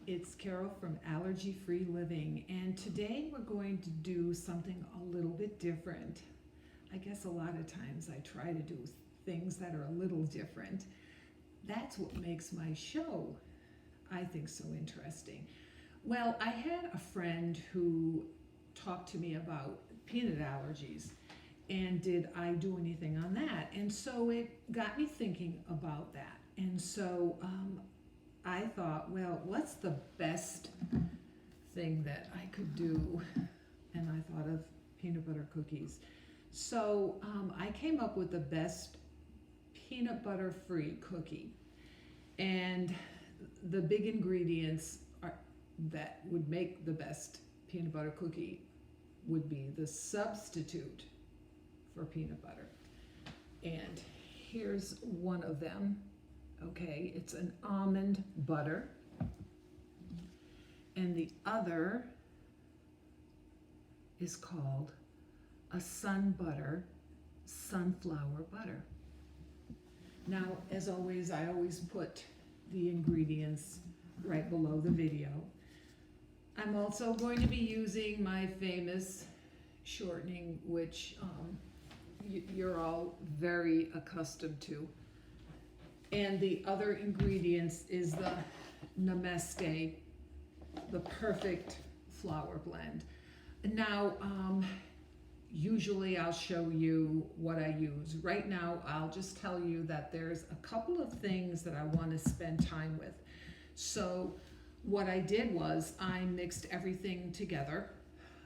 it's Carol from Allergy Free Living, and today we're going to do something a little bit different. I guess a lot of times I try to do things that are a little different. That's what makes my show, I think, so interesting. Well, I had a friend who talked to me about peanut allergies, and did I do anything on that? And so it got me thinking about that. And so I thought, well, what's the best thing that I could do? And I thought of peanut butter cookies. So I came up with the best peanut butter free cookie. And the big ingredients that would make the best peanut butter cookie would be the substitute for peanut butter. And here's one of them. Okay, it's an almond butter, and the other is called a SunButter, sunflower butter. Now, as always, I always put the ingredients right below the video. I'm also going to be using my famous shortening, which you're all very accustomed to. And the other ingredients is the Namaste, the perfect flour blend. Now, usually I'll show you what I use. Right now, I'll just tell you that there's a couple of things that I want to spend time with. So what I did was I mixed everything together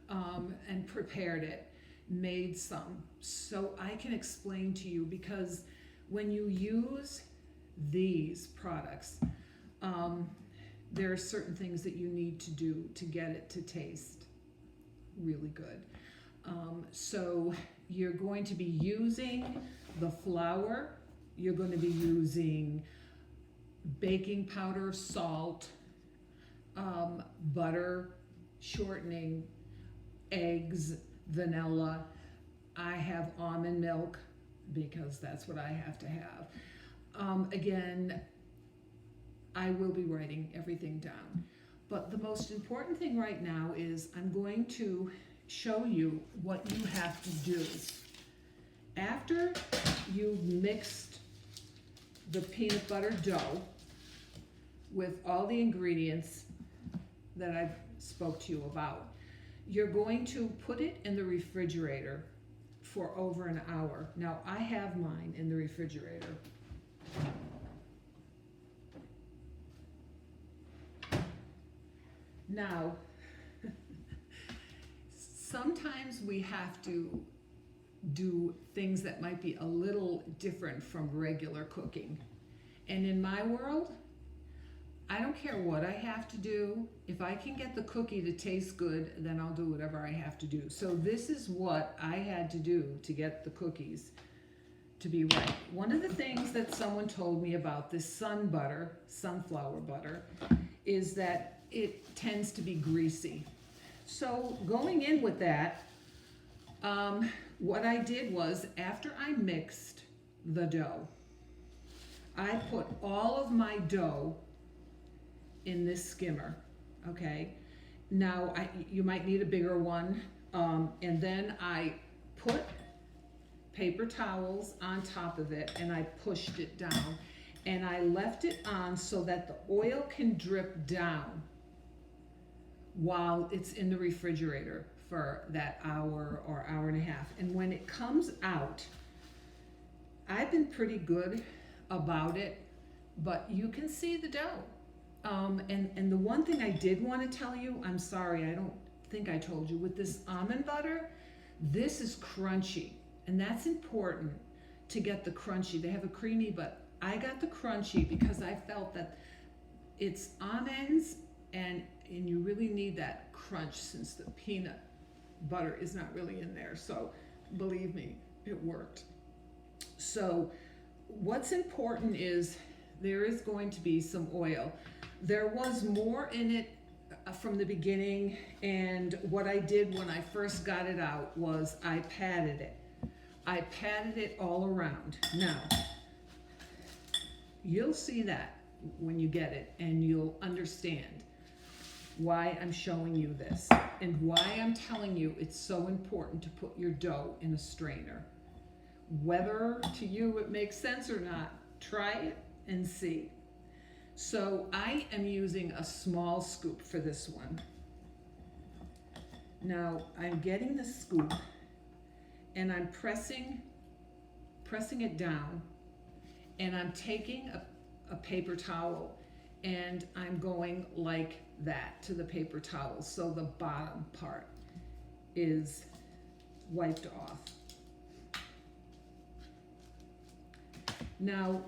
and prepared it, made some, so I can explain to you, because when you use these products, there are certain things that you need to do to get it to taste really good. So you're going to be using the flour, you're going to be using baking powder, salt, butter, shortening, eggs, vanilla. I have almond milk because that's what I have to have. Again, I will be writing everything down. But the most important thing right now is I'm going to show you what you have to do. After you've mixed the peanut butter dough with all the ingredients that I spoke to you about, you're going to put it in the refrigerator for over an hour. Now, I have mine in the refrigerator. Now, sometimes we have to do things that might be a little different from regular cooking. And in my world, I don't care what I have to do. If I can get the cookie to taste good, then I'll do whatever I have to do. So this is what I had to do to get the cookies to be right. One of the things that someone told me about this SunButter, sunflower butter, is that it tends to be greasy. So going in with that, what I did was, after I mixed the dough, I put all of my dough in this skimmer, okay? Now, you might need a bigger one, and then I put paper towels on top of it, and I pushed it down, and I left it on so that the oil can drip down while it's in the refrigerator for that hour or hour and a half. And when it comes out, I've been pretty good about it, but you can see the dough. And the one thing I did want to tell you, I'm sorry, I don't think I told you, with this almond butter, this is crunchy, and that's important to get the crunchy. They have a creamy, but I got the crunchy because I felt that it's almonds, and you really need that crunch since the peanut butter is not really in there. So believe me, it worked. So what's important is there is going to be some oil. There was more in it from the beginning, and what I did when I first got it out was I patted it. I patted it all around. Now, you'll see that when you get it, and you'll understand. why I'm showing you this and why I'm telling you it's so important to put your dough in a strainer. Whether to you it makes sense or not, try it and see. So I am using a small scoop for this one. Now I'm getting the scoop and I'm pressing it down, and I'm taking a paper towel and I'm going like that to the paper towel so the bottom part is wiped off. Now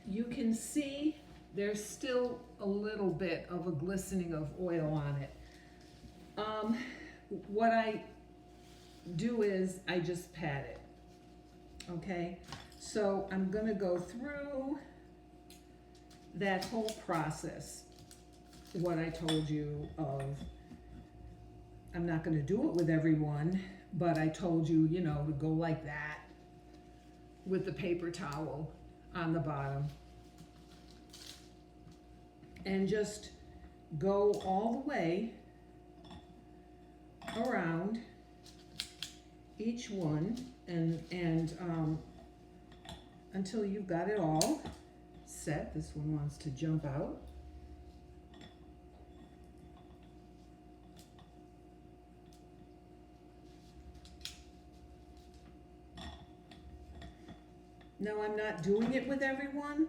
you can see there's still a little bit of a glistening of oil on it. What I do is I just pat it, okay? So I'm gonna go through that whole process, what I told you of, I'm not gonna do it with everyone, but I told you, you know, to go like that with the paper towel on the bottom and just go all the way around each one and until you've got it all set. This one wants to jump out. No, I'm not doing it with everyone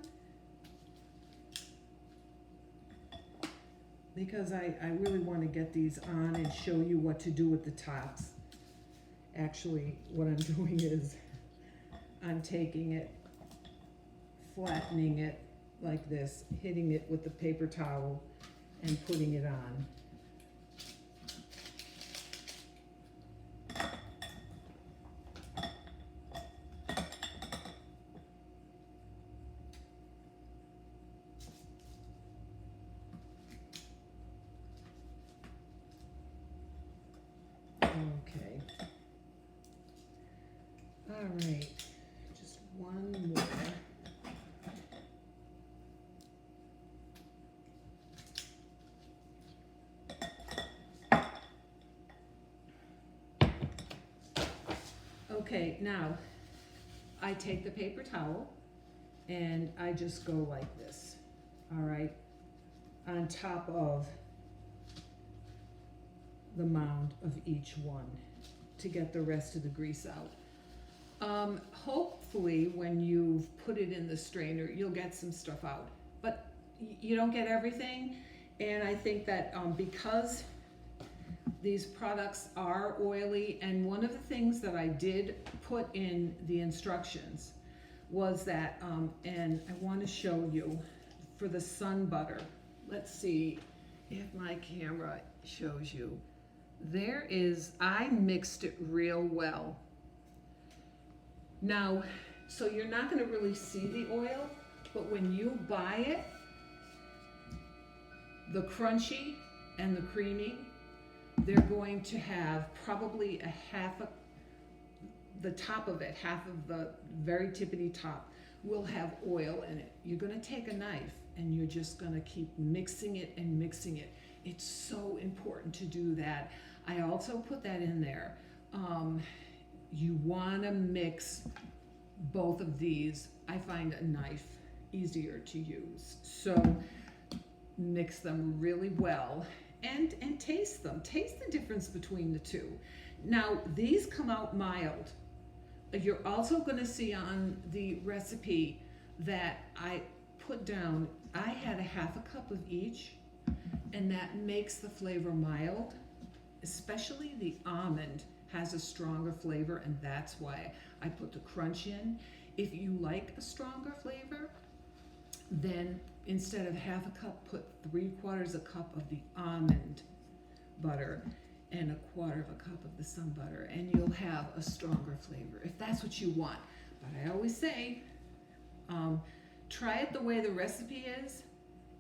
because I really want to get these on and show you what to do with the tops. Actually, what I'm doing is I'm taking it, flattening it like this, hitting it with the paper towel and putting it on. Okay. All right, just one more. Okay, now I take the paper towel and I just go like this, all right, on top of the mound of each one to get the rest of the grease out. Hopefully when you've put it in the strainer, you'll get some stuff out, but you don't get everything. And I think that because these products are oily, and one of the things that I did put in the instructions was that, and I want to show you for the SunButter. Let's see if my camera shows you. There is, I mixed it real well. Now, so you're not going to really see the oil, but when you buy it, the crunchy and the creamy, they're going to have probably the top of it, half of the very tippity top will have oil in it. You're going to take a knife and you're just going to keep mixing it and mixing it. It's so important to do that. I also put that in there. You want to mix both of these. I find a knife easier to use. So mix them really well and taste them. Taste the difference between the two. Now, these come out mild. You're also going to see on the recipe that I put down, I had a half a cup of each, and that makes the flavor mild. Especially the almond has a stronger flavor, and that's why I put the crunch in. If you like a stronger flavor, then instead of half a cup, put 3/4 a cup of the almond butter and 1/4 of a cup of the SunButter, and you'll have a stronger flavor if that's what you want. But I always say, try it the way the recipe is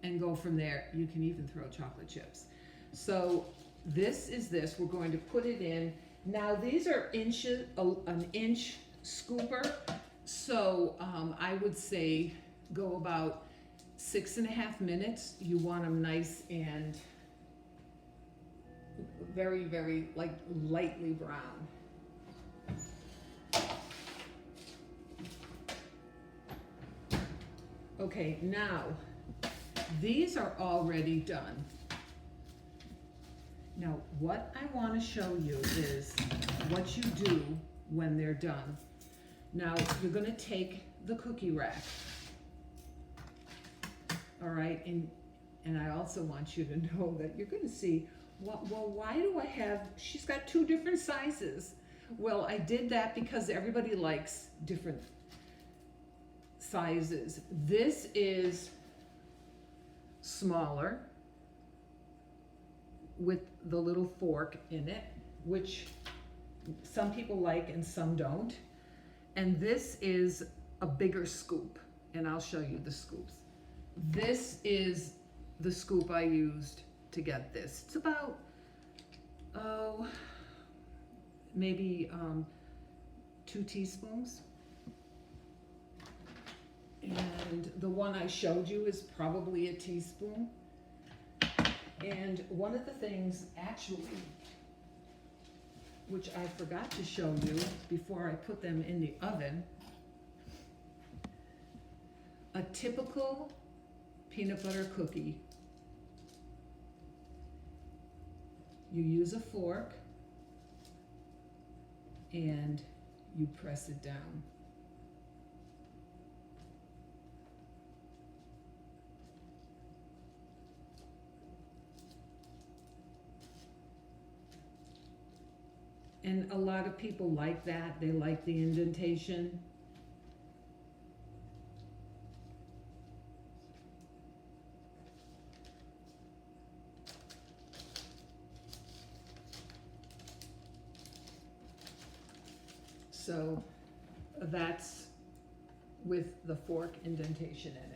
and go from there. You can even throw chocolate chips. So this is this. We're going to put it in. Now these are an inch scooper, so I would say go about 6.5 minutes. You want them nice and very, very like lightly brown. Okay, now these are already done. Now what I want to show you is what you do when they're done. Now you're going to take the cookie rack, all right, and I also want you to know that you're going to see, well, why do I have, she's got two different sizes. Well, I did that because everybody likes different sizes. This is smaller with the little fork in it, which some people like and some don't. And this is a bigger scoop, and I'll show you the scoops. This is the scoop I used to get this. It's about, maybe 2 teaspoons. And the one I showed you is probably a teaspoon. And one of the things, actually, which I forgot to show you before I put them in the oven, a typical peanut butter cookie. You use a fork and you press it down. And a lot of people like that. They like the indentation. So that's with the fork indentation in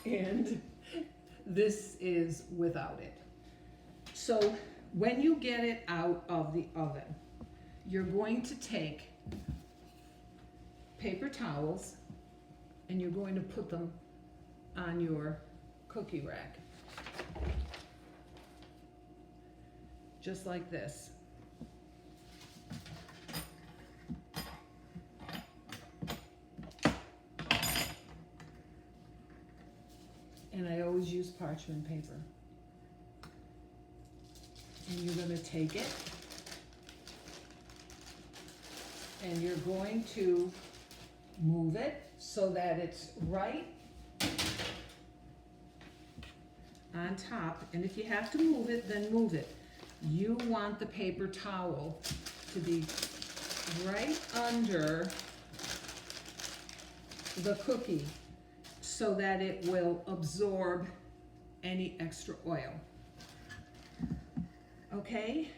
it. And this is without it. So when you get it out of the oven, you're going to take paper towels and you're going to put them on your cookie rack. Just like this. And I always use parchment paper. And you're going to take it and you're going to move it so that it's right on top. And if you have to move it, then move it. You want the paper towel to be right under the cookie so that it will absorb any extra oil. Okay?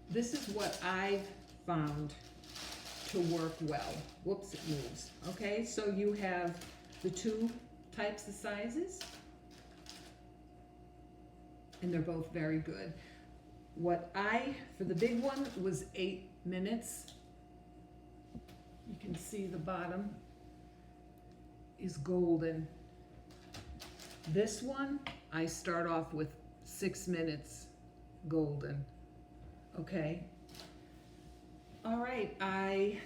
This is what I've found to work well. Whoops, it moves. Okay, so you have the 2 types of sizes, and they're both very good. For the big one was 8 minutes. You can see the bottom is golden. This one, I start off with 6 minutes golden. Okay. All right, I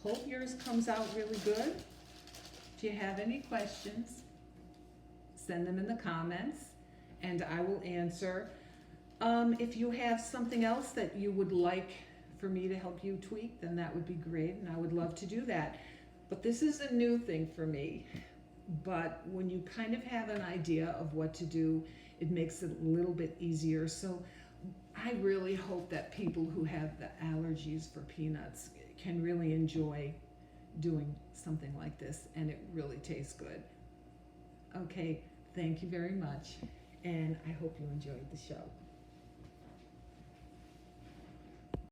hope yours comes out really good. If you have any questions, send them in the comments and I will answer. If you have something else that you would like for me to help you tweak, then that would be great, and I would love to do that. But this is a new thing for me. But when you kind of have an idea of what to do, it makes it a little bit easier. So I really hope that people who have the allergies for peanuts can really enjoy doing something like this, and it really tastes good. Okay, thank you very much, and I hope you enjoyed the show.